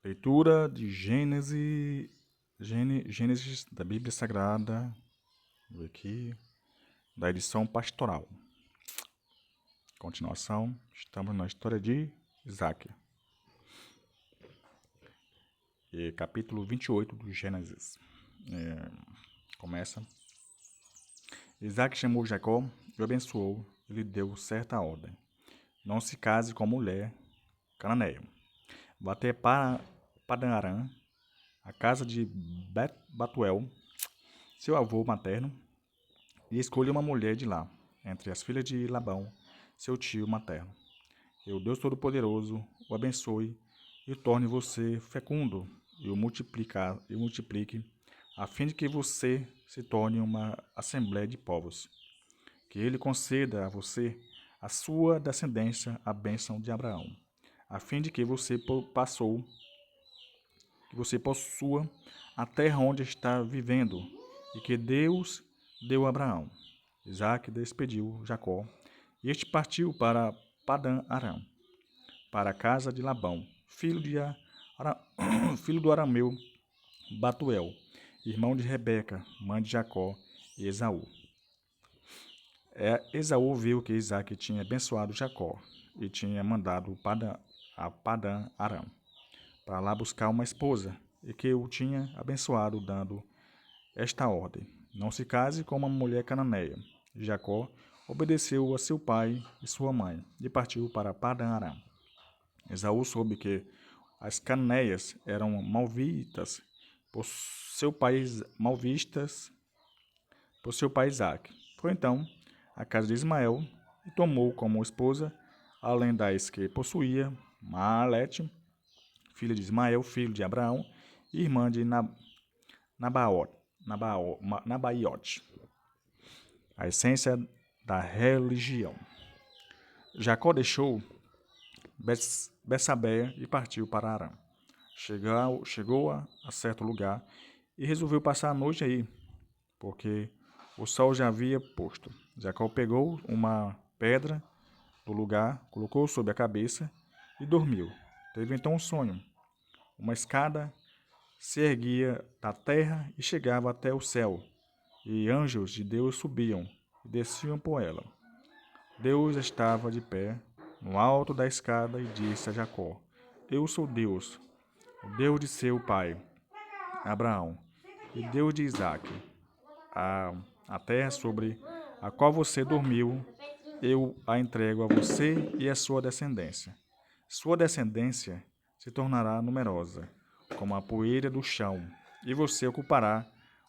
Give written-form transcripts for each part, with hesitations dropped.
Leitura de Gênesis da Bíblia Sagrada, vou ver aqui, da edição pastoral. Continuação, estamos na história de Isaac. E capítulo 28 do Gênesis. Começa. Isaac chamou Jacó e o abençoou e lhe deu certa ordem. Não se case com mulher cananeia. Vá até Padan-Aram, a casa de Batuel, seu avô materno, e escolha uma mulher de lá, entre as filhas de Labão, seu tio materno. E o Deus Todo-Poderoso o abençoe e o torne você fecundo e o multiplique, a fim de que você se torne uma assembléia de povos. Que ele conceda a você, a sua descendência, a bênção de Abraão, a fim de que você possua a terra onde está vivendo, e que Deus deu a Abraão. Isaac despediu Jacó, e este partiu para Padã-Arã, para a casa de Labão, filho do arameu Batuel, irmão de Rebeca, mãe de Jacó e Esaú. Esaú viu que Isaac tinha abençoado Jacó e tinha mandado a Padã-Arã para lá buscar uma esposa, e que o tinha abençoado, dando esta ordem: não se case com uma mulher cananeia. Jacó obedeceu a seu pai e sua mãe e partiu para Padã-Arã. Esaú soube que as cananeias eram malvistas por seu pai Isaque. Foi então à casa de Ismael e tomou como esposa, além das que possuía, Maalete, filha de Ismael, filho de Abraão, e irmã de Nabaiote. A essência da religião. Jacó deixou Betsabé e partiu para Arã. Chegou a certo lugar e resolveu passar a noite aí, porque o sol já havia posto. Jacó pegou uma pedra do lugar, colocou sobre a cabeça e dormiu. Teve então um sonho. Uma escada se erguia da terra e chegava até o céu, e anjos de Deus subiam e desciam por ela. Deus estava de pé no alto da escada e disse a Jacó: Eu sou Deus, o Deus de seu pai, Abraão, e Deus de Isaque. A terra sobre a qual você dormiu, eu a entrego a você e a sua descendência. Sua descendência se tornará numerosa, como a poeira do chão, e você ocupará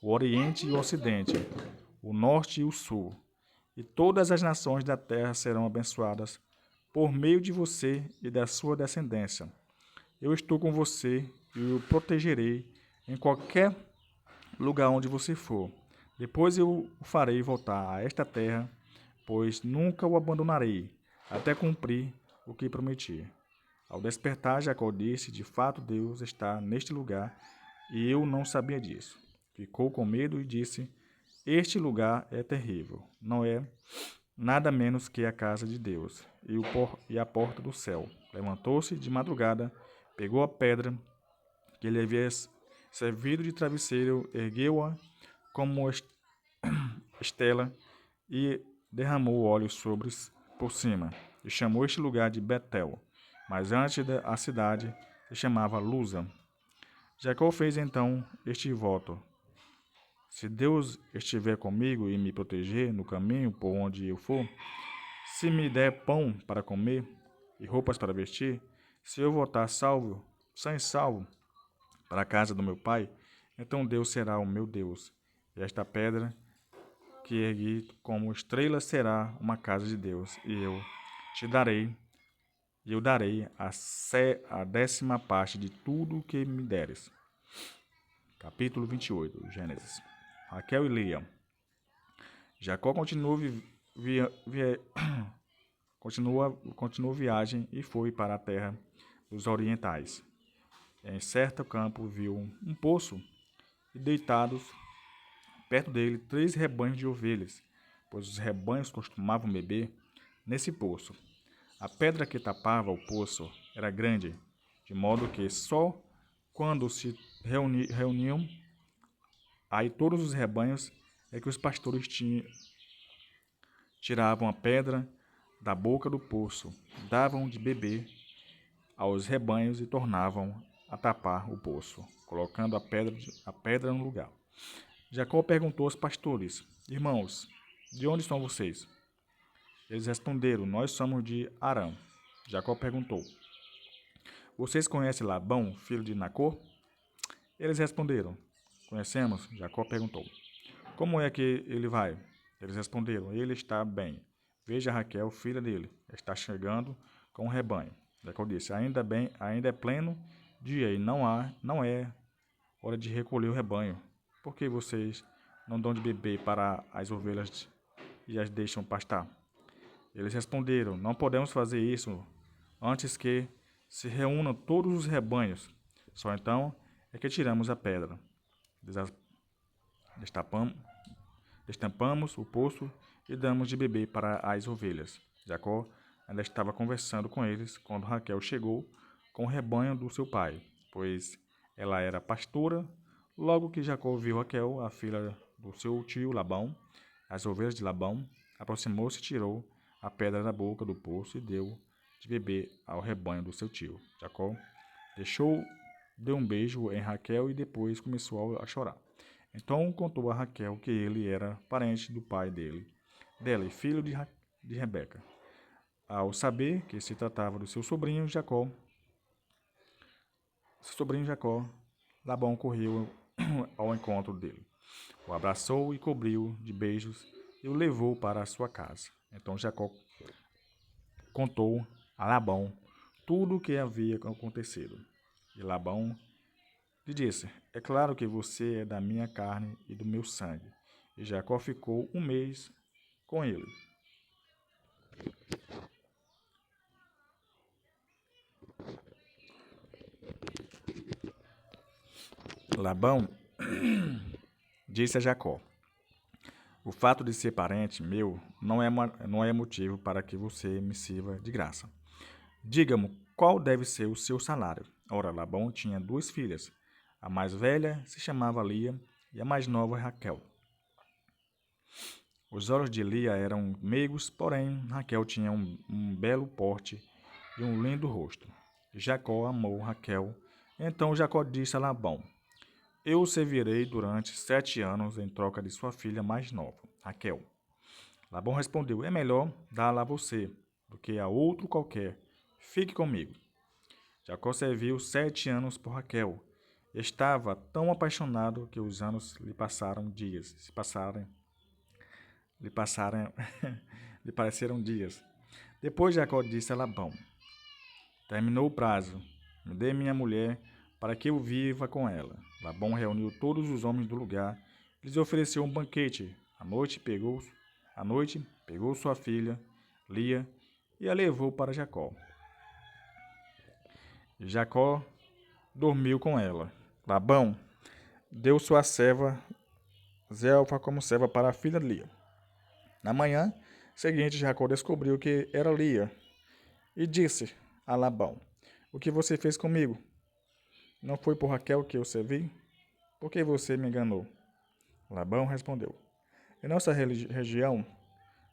o oriente e o ocidente, o norte e o sul, e todas as nações da terra serão abençoadas por meio de você e da sua descendência. Eu estou com você e o protegerei em qualquer lugar onde você for. Depois eu o farei voltar a esta terra, pois nunca o abandonarei, até cumprir o que prometi. Ao despertar, Jacó disse: De fato, Deus está neste lugar, e eu não sabia disso. Ficou com medo e disse: Este lugar é terrível. Não é nada menos que a casa de Deus e a porta do céu. Levantou-se de madrugada, pegou a pedra que lhe havia servido de travesseiro, ergueu-a como estela e derramou óleo por cima, e chamou este lugar de Betel. Mas antes a cidade se chamava Luza. Jacó fez então este voto: Se Deus estiver comigo e me proteger no caminho por onde eu for, se me der pão para comer e roupas para vestir, se eu voltar sã e salvo, para a casa do meu pai, então Deus será o meu Deus, e esta pedra que ergui como estrela será uma casa de Deus, e eu darei a 10ª parte de tudo que me deres. Capítulo 28, Gênesis. Raquel e Lia. Jacó continuou viagem e foi para a terra dos orientais. Em certo campo viu um poço e deitados perto dele 3 rebanhos de ovelhas, pois os rebanhos costumavam beber nesse poço. A pedra que tapava o poço era grande, de modo que só quando se reuniam, aí todos os rebanhos, é que os pastores tiravam a pedra da boca do poço, davam de beber aos rebanhos e tornavam a tapar o poço, colocando a pedra no lugar. Jacó perguntou aos pastores: Irmãos, de onde estão vocês? Eles responderam: Nós somos de Arã. Jacó perguntou: Vocês conhecem Labão, filho de Nacor? Eles responderam: Conhecemos. Jacó perguntou: Como é que ele vai? Eles responderam: Ele está bem. Veja Raquel, filha dele, está chegando com o rebanho. Jacó disse: Ainda bem, ainda é pleno dia e não é hora de recolher o rebanho. Por que vocês não dão de beber para as ovelhas e as deixam pastar? Eles responderam: Não podemos fazer isso antes que se reúnam todos os rebanhos. Só então é que tiramos a pedra. Destapamos, destampamos o poço e damos de beber para as ovelhas. Jacó ainda estava conversando com eles quando Raquel chegou com o rebanho do seu pai, pois ela era pastora. Logo que Jacó viu Raquel, a filha do seu tio Labão, as ovelhas de Labão, aproximou-se e tirou a pedra da boca do poço e deu de beber ao rebanho do seu tio. Jacó deu um beijo em Raquel e depois começou a chorar. Então contou a Raquel que ele era parente do pai dela e filho de Rebeca. Ao saber que se tratava do seu sobrinho Jacó, Labão correu ao encontro dele, o abraçou e cobriu de beijos e o levou para a sua casa. Então Jacó contou a Labão tudo o que havia acontecido. E Labão lhe disse: É claro que você é da minha carne e do meu sangue. E Jacó ficou um mês com ele. Labão disse a Jacó: O fato de ser parente meu não é motivo para que você me sirva de graça. Diga-me qual deve ser o seu salário. Ora, Labão tinha duas filhas. A mais velha se chamava Lia e a mais nova Raquel. Os olhos de Lia eram meigos, porém Raquel tinha um belo porte e um lindo rosto. Jacó amou Raquel. Então Jacó disse a Labão: Eu o servirei durante 7 anos em troca de sua filha mais nova, Raquel. Labão respondeu: É melhor dá-la a você do que a outro qualquer. Fique comigo. Jacó serviu 7 anos por Raquel. Estava tão apaixonado que os anos lhe passaram dias. Lhe pareceram dias. Depois Jacó disse a Labão: Terminou o prazo. Me dê minha mulher para que eu viva com ela. Labão reuniu todos os homens do lugar e lhes ofereceu um banquete. À noite pegou sua filha, Lia, e a levou para Jacó. E Jacó dormiu com ela. Labão deu sua serva Zelfa como serva para a filha de Lia. Na manhã seguinte, Jacó descobriu que era Lia e disse a Labão: O que você fez comigo? Não foi por Raquel que eu servi? Por que você me enganou? Labão respondeu: Em nossa região,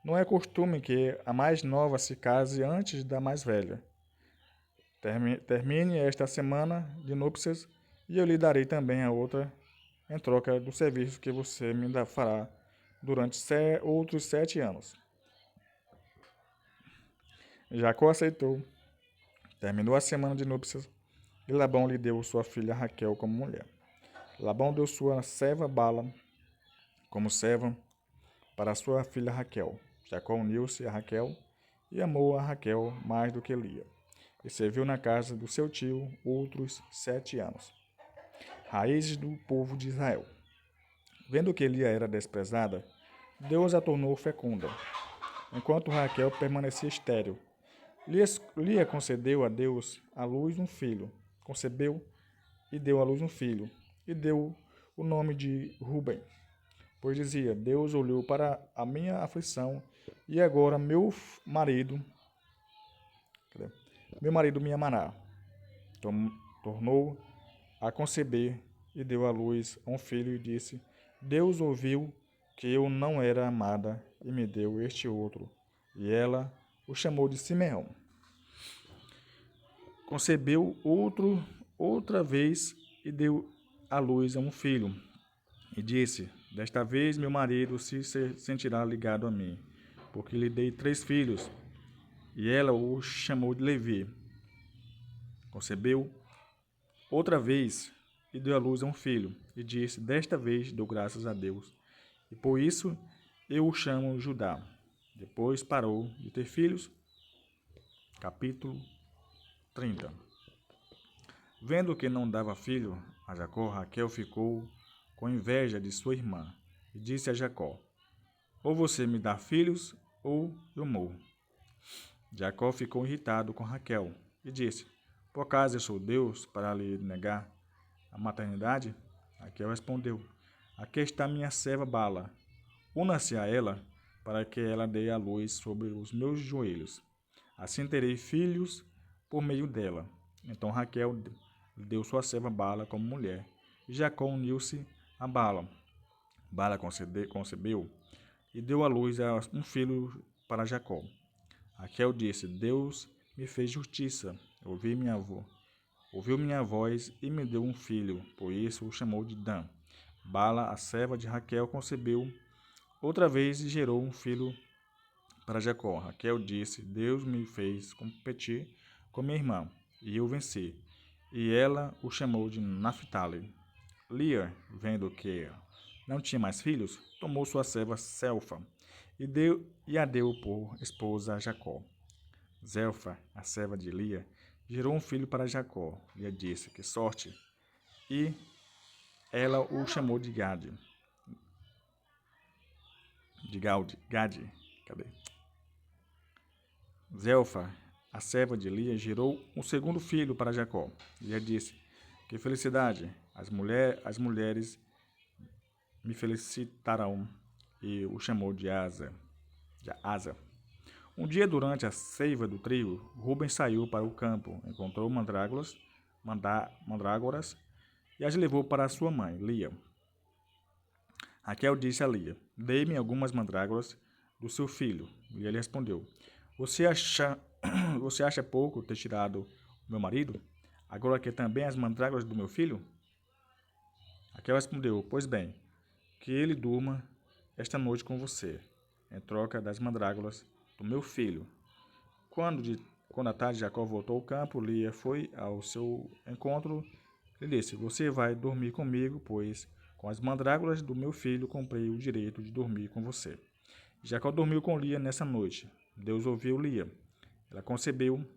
não é costume que a mais nova se case antes da mais velha. Termine esta semana de núpcias e eu lhe darei também a outra em troca do serviço que você me fará durante outros 7 anos. Jacó aceitou. Terminou a semana de núpcias e Labão lhe deu sua filha Raquel como mulher. Labão deu sua serva Bala como serva para sua filha Raquel. Jacó uniu-se a Raquel e amou a Raquel mais do que Lia, e serviu na casa do seu tio outros 7 anos. Raízes do povo de Israel. Vendo que Lia era desprezada, Deus a tornou fecunda, enquanto Raquel permanecia estéril. Lia concedeu a Deus à luz um filho, concebeu e deu à luz um filho, e deu o nome de Ruben, pois dizia: Deus olhou para a minha aflição e agora meu marido me amará. Tornou a conceber e deu à luz a um filho e disse: Deus ouviu que eu não era amada e me deu este outro. E ela o chamou de Simeão. Concebeu outra vez e deu à luz a um filho. E disse: Desta vez meu marido se sentirá ligado a mim, porque lhe dei 3 filhos. E ela o chamou de Levi. Concebeu outra vez e deu à luz a um filho. E disse: Desta vez dou graças a Deus, e por isso eu o chamo Judá. Depois parou de ter filhos. Capítulo 30. Vendo que não dava filho a Jacó, Raquel ficou com inveja de sua irmã e disse a Jacó: Ou você me dá filhos, ou eu morro. Jacó ficou irritado com Raquel e disse: Por acaso eu sou Deus para lhe negar a maternidade? Raquel respondeu: Aqui está minha serva Bala. Una-se a ela para que ela dê a luz sobre os meus joelhos. Assim terei filhos por meio dela. Então Raquel deu sua serva Bala como mulher. E Jacó uniu-se a Bala. Bala concebeu e deu à luz a um filho para Jacó. Raquel disse: Deus me fez justiça, ouviu minha voz e me deu um filho, por isso o chamou de Dan. Bala, a serva de Raquel, concebeu outra vez e gerou um filho para Jacó. Raquel disse: Deus me fez competir com minha irmã, e eu venci. E ela o chamou de Naphtali. Lia, vendo que não tinha mais filhos, tomou sua serva Selfa e a deu por esposa a Jacó. Zelfa, a serva de Lia, gerou um filho para Jacó. Lia disse: Que sorte! E ela o chamou de Gade. Gade. Cadê? Zelfa, a serva de Lia, gerou um segundo filho para Jacó. Lia disse: Que felicidade! As mulheres me felicitarão. E o chamou de Asa. Um dia, durante a ceifa do trigo, Rubem saiu para o campo, encontrou mandrágoras e as levou para sua mãe, Lia. Raquel disse a Lia: Dê-me algumas mandrágoras do seu filho. Lia lhe respondeu: Você acha pouco ter tirado o meu marido? Agora quer também as mandrágoras do meu filho? Raquel respondeu: Pois bem, que ele durma esta noite com você, em troca das mandrágoras do meu filho. Quando à tarde Jacó voltou ao campo, Lia foi ao seu encontro e disse: Você vai dormir comigo, pois com as mandrágoras do meu filho comprei o direito de dormir com você. Jacó dormiu com Lia nessa noite. Deus ouviu Lia. Ela concebeu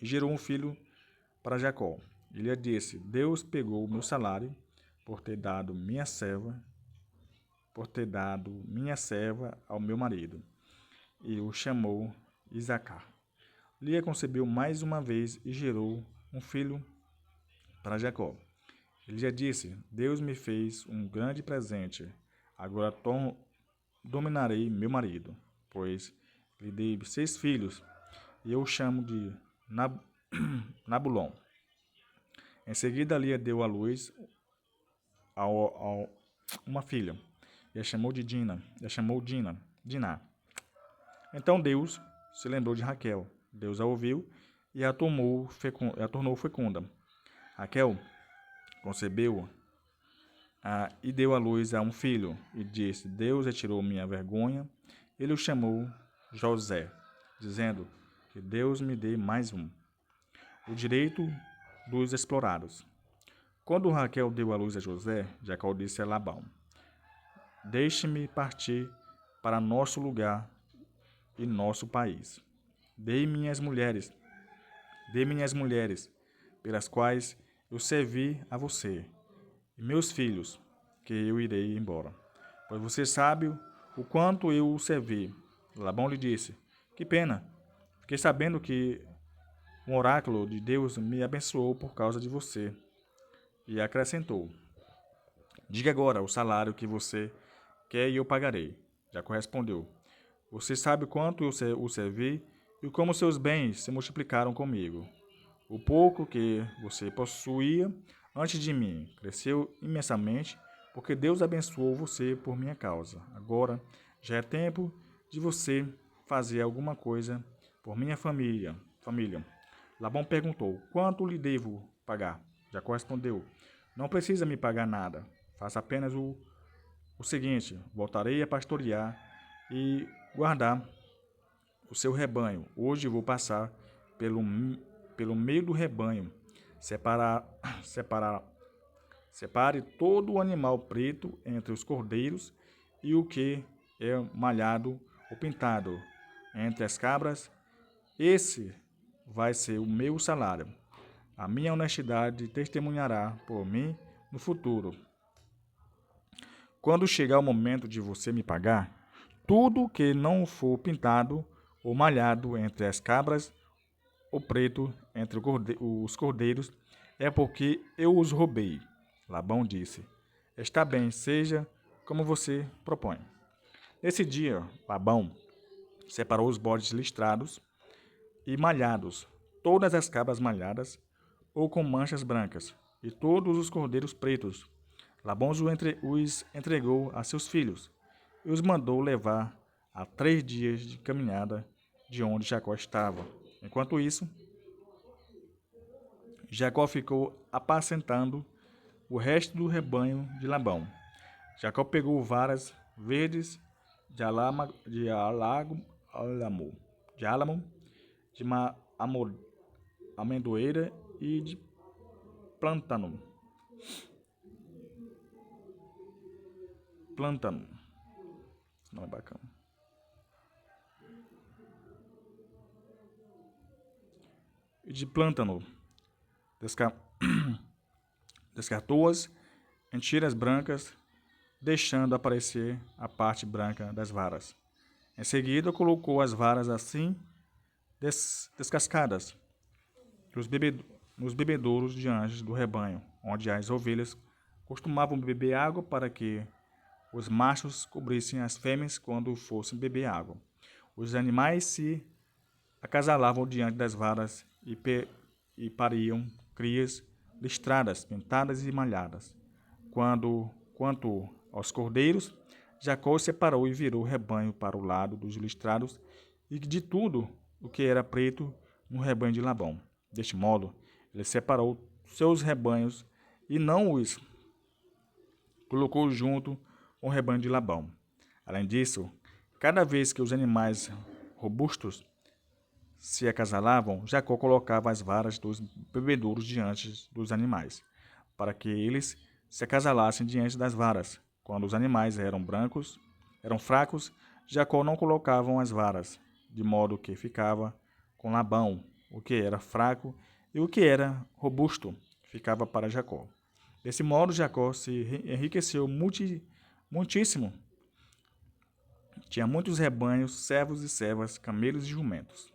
e gerou um filho para Jacó. E Lia disse: Deus pegou o meu salário por ter dado minha serva ao meu marido, e o chamou Isacar. Lia concebeu mais uma vez e gerou um filho para Jacó. Ele já disse: Deus me fez um grande presente. Agora dominarei meu marido, pois lhe dei 6 filhos, e eu o chamo de Nabulon. Em seguida, Lia deu à luz a uma filha, e a chamou de Diná. Então Deus se lembrou de Raquel. Deus a ouviu e a tornou fecunda. Raquel concebeu e deu à luz a um filho, e disse: Deus retirou minha vergonha. Ele o chamou José, dizendo: Que Deus me dê mais um. O direito dos explorados. Quando Raquel deu à luz a José, Jacó disse a Labão: Deixe-me partir para nosso lugar e nosso país. Dê minhas mulheres, pelas quais eu servi a você, e meus filhos, que eu irei embora. Pois você sabe o quanto eu o servi. Labão lhe disse: Que pena, fiquei sabendo que um oráculo de Deus me abençoou por causa de você. E acrescentou: Diga agora o salário que você quer e eu pagarei. Jacó respondeu: Você sabe quanto eu o servi e como seus bens se multiplicaram comigo. O pouco que você possuía, antes de mim cresceu imensamente, porque Deus abençoou você por minha causa. Agora já é tempo de você fazer alguma coisa por minha família. Labão perguntou: Quanto lhe devo pagar? Jacó respondeu: Não precisa me pagar nada. Faça apenas o seguinte: voltarei a pastorear e guardar o seu rebanho. Hoje vou passar pelo, pelo meio do rebanho. Separar, separar, separe todo o animal preto entre os cordeiros e o que é malhado ou pintado entre as cabras. Esse vai ser o meu salário. A minha honestidade testemunhará por mim no futuro. Quando chegar o momento de você me pagar, tudo que não for pintado ou malhado entre as cabras ou preto entre os cordeiros é porque eu os roubei. Labão disse: Está bem, seja como você propõe. Nesse dia, Labão separou os bodes listrados e malhados, todas as cabras malhadas ou com manchas brancas, e todos os cordeiros pretos. Labão os entregou a seus filhos e os mandou levar a 3 dias de caminhada de onde Jacó estava. Enquanto isso, Jacó ficou apacentando o resto do rebanho de Labão. Jacó pegou varas verdes de álamo, de amendoeira e de plântano. Não é bacana. E de plântano. Descartou-as em tiras brancas, deixando aparecer a parte branca das varas. Em seguida, colocou as varas assim descascadas nos bebedouros diante do rebanho, onde as ovelhas costumavam beber água para que os machos cobrissem as fêmeas quando fossem beber água. Os animais se acasalavam diante das varas e pariam crias listradas, pintadas e malhadas. Quanto aos cordeiros, Jacó os separou e virou o rebanho para o lado dos listrados e de tudo o que era preto no rebanho de Labão. Deste modo, ele separou seus rebanhos e não os colocou junto com o rebanho de Labão. Além disso, cada vez que os animais robustos se acasalavam, Jacó colocava as varas dos bebedouros diante dos animais, para que eles se acasalassem diante das varas. Quando os animais eram fracos, Jacó não colocava as varas, de modo que ficava com Labão, o que era fraco, e o que era robusto ficava para Jacó. Desse modo, Jacó se enriqueceu muitíssimo. Tinha muitos rebanhos, servos e servas, camelos e jumentos.